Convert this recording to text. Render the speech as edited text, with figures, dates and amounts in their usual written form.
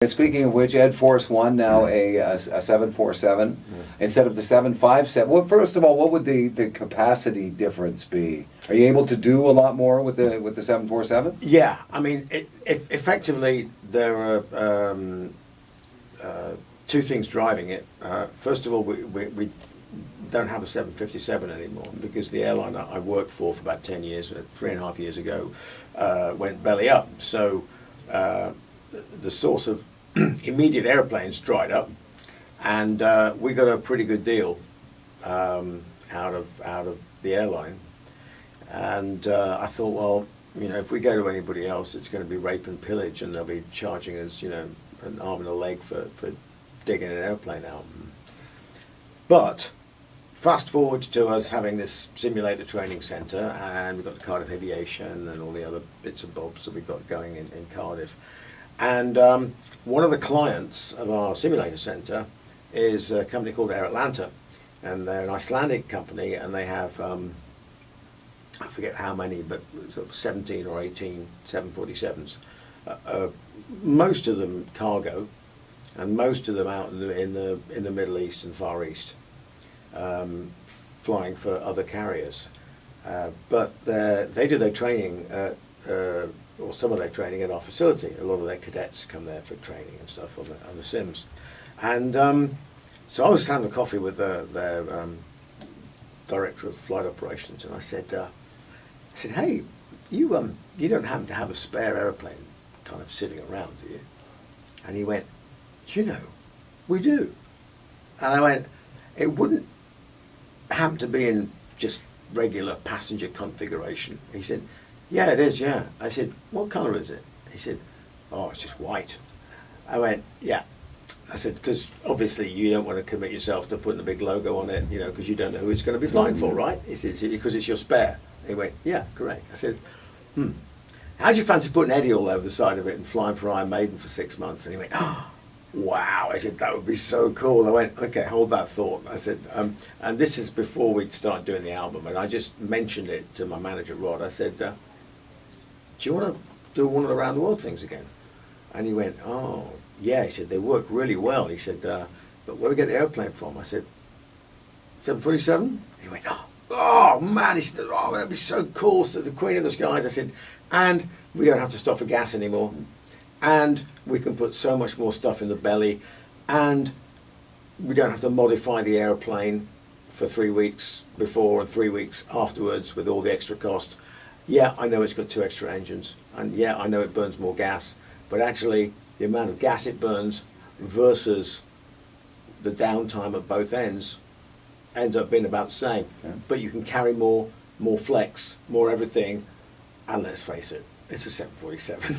And speaking of which, Ed Force One now a 747 instead of the 757. Well, first of all, what would the capacity difference be? Are you able to do a lot more with the 747? Yeah, I mean, effectively there are two things driving it. First of all, we don't have a 757 anymore because the airline I worked for about 10 years, 3.5 years ago, went belly up. So the source of immediate airplanes dried up, and we got a pretty good deal out of the airline. And I thought, well, you know, if we go to anybody else, it's going to be rape and pillage, and they'll be charging us, you know, an arm and a leg for digging an airplane out. But fast forward to us having this simulator training centre, and we've got the Cardiff Aviation and all the other bits and bobs that we've got going in Cardiff. And one of the clients of our simulator centre is a company called Air Atlanta, and they're an Icelandic company, and they have I forget how many, but sort of 17 or 18 747s. Most of them cargo, and most of them out in the Middle East and Far East, flying for other carriers. But they do their training or some of their training at our facility. A lot of their cadets come there for training and stuff on the sims. And so I was having a coffee with their director of flight operations, and I said, hey, you don't happen to have a spare airplane kind of sitting around, do you? And he went, you know, we do. And I went, it wouldn't happen to be in just regular passenger configuration. He said, yeah, it is, yeah. I said, what colour is it? He said, oh, it's just white. I went, yeah. I said, because obviously you don't want to commit yourself to putting a big logo on it, you know, because you don't know who it's going to be flying for, right? He said, because it's your spare. He went, yeah, correct. I said, how'd you fancy putting Eddie all over the side of it and flying for Iron Maiden for 6 months? And he went, oh, wow. I said, that would be so cool. I went, okay, hold that thought. I said, and this is before we start doing the album, and I just mentioned it to my manager, Rod. I said, do you want to do one of the round the world things again? And he went, oh, yeah. He said, they work really well. He said, but where do we get the airplane from? I said, 747? He went, oh man. He said, oh, that'd be so cool. So the Queen of the Skies. I said, and we don't have to stop for gas anymore. And we can put so much more stuff in the belly. And we don't have to modify the airplane for 3 weeks before and 3 weeks afterwards with all the extra cost. Yeah, I know it's got 2 extra engines, and yeah, I know it burns more gas, but actually the amount of gas it burns versus the downtime at both ends ends up being about the same. Okay. But you can carry more flex, more everything, and let's face it, it's a 747.